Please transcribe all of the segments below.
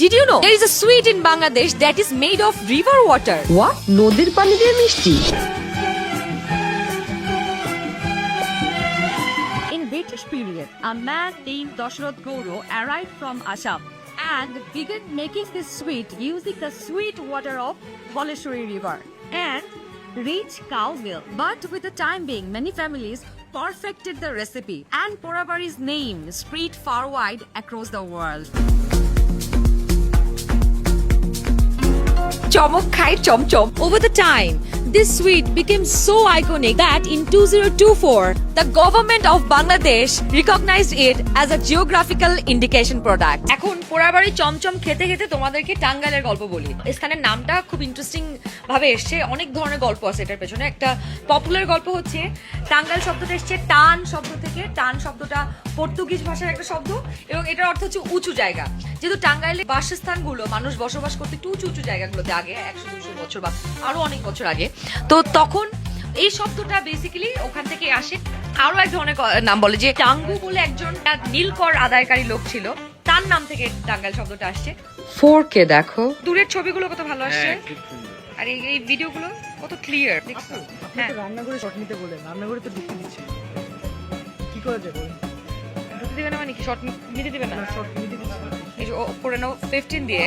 Did you know there is a sweet in Bangladesh that is made of river water? What? নদীর পানি দিয়ে মিষ্টি? In British period, a man named Dashrath Gauro arrived from Assam and began making this sweet using the sweet water of Boleshwari River and rich cow milk. But with the time being, many families perfected the recipe and Porabari's name spread far wide across the world. Chomok Khai Chom Chom. Over the time, this sweet became so iconic that in 2024, the government of Bangladesh recognized it as a geographical indication product. এখন পোড়াবাড়ি চমচম খেতে খেতে তোমাদেরকে টাঙ্গাইলের গল্প বলি। স্থানের নামটা খুব ইন্টারেস্টিং ভাবে এসছে, অনেক ধরনের গল্প আছে এটার পেছনে। একটা পপুলার গল্প হচ্ছে টাঙ্গাইল শব্দটা এসছে টান শব্দ থেকে। টান শব্দটা পর্তুগিজ ভাষার একটা শব্দ এবং এটার অর্থ হচ্ছে উঁচু জায়গা। যেহেতু টাঙ্গাইলে বাসস্থানগুলো মানুষ বসবাস করতে একটু উঁচু উঁচু জায়গাগুলোতে আগে 100-200 বছর বা আরো অনেক বছর আগে, তো তখন এই শব্দটা বেসিক্যালি ওখান থেকে আসে। আরো এক ধরনের নাম বলে যে টাঙ্গু বলে একজন নীলকর আদায়কারী লোক ছিল, তার নাম থেকে টাঙ্গাইল শব্দটা আসছে। 4K দেখো, দূরের ছবিগুলো কত ভালো আসছে আর এই ভিডিওগুলো কত ক্লিয়ার দেখছো। হ্যাঁ, রান্নাঘরে শট নিতে বলে রান্নাঘরে তো ঢুকতে দিচ্ছে, কি করে দেবো? ঢুকতে দিবে না মানে কি? শর্ট নিতে দিবে না? শট নিতে দিচ্ছে এই যে করে নাও 15 দিয়ে,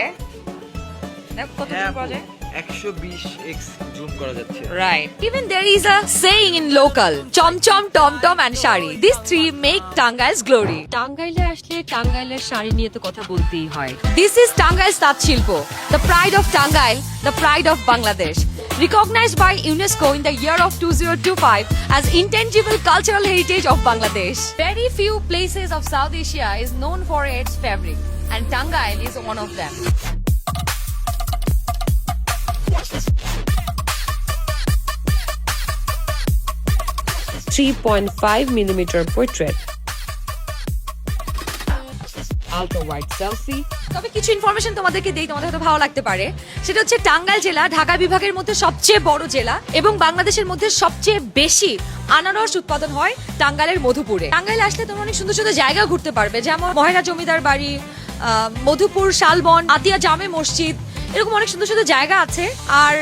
দেখো কত জুম করা যায়। 120x জুম করা যাচ্ছে। Right. Even there is a saying in local, chom chom, tom tom and shari. These three make Tangail's glory. টাঙ্গাইলে আসলে টাঙ্গাইলের শাড়ি নিয়ে তো কথা বলতেই হয়। This is Tangail's Tat Shilpo, the pride of Tangail, the pride of Bangladesh. Recognized by UNESCO in the year of 2025 as intangible cultural heritage of Bangladesh. Very few places of South Asia is known for its fabric, and Tangail is one of them. 3.5mm portrait, ultra wide selfie. তবে কিছু information তোমাদেরকে দেই, তোমাদের হয়তো ভালো লাগতে পারে। সেটা হচ্ছে টাঙ্গাইল জেলা ঢাকা বিভাগের মধ্যে সবচেয়ে বড় জেলা এবং বাংলাদেশের মধ্যে সবচেয়ে বেশি আনারস উৎপাদন হয় টাঙ্গাইলের মধুপুরে। টাঙ্গাইলে আসলে তোমরা অনেক সুন্দর সুন্দর জায়গা ঘুরতে পারবে, যেমন মহেরা জমিদার বাড়ি, মধুপুর শালবন, আতিয়া জামে মসজিদ, এরকম অনেক সুন্দর সুন্দর জায়গা আছে। আর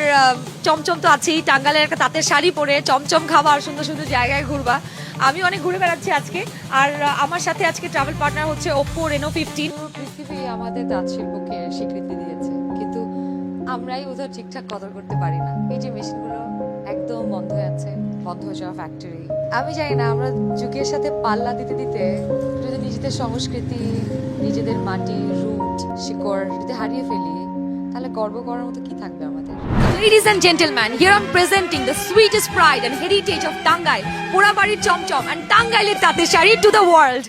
চমচম তো আছেই, টাঙ্গাইলের একটা তাঁতের শাড়ি পরে চমচম খাবার, সুন্দর সুন্দর জায়গায় ঘুরবা। আমি অনেক ঘুরে বেড়াচ্ছি আজকে, আর আমার সাথে আজকে ট্রাভেল পার্টনার হচ্ছে Oppo Reno 15। পৃথিবী আমাদের তাঁত শিল্পকে স্বীকৃতি দিয়েছে, কিন্তু আমরাই ওদের ঠিকঠাক কদর করতে পারি না। এই যে মেশিনগুলো একদম বন্ধ হয়ে আছে, বন্ধ হয়ে যাওয়া ফ্যাক্টরি। আমি জানি না, আমরা যুগের সাথে পাল্লা দিতে দিতে যদি নিজেদের সংস্কৃতি, নিজেদের মাটি, রুট, শিকড় যদি হারিয়ে ফেলি, তাহলে গর্ব করার মতো কি থাকবে আমাদের? Ladies and gentlemen, here I'm presenting the sweetest pride and heritage of Tangail, Porabari Chom Chom and Tangail Tate Shari to the world.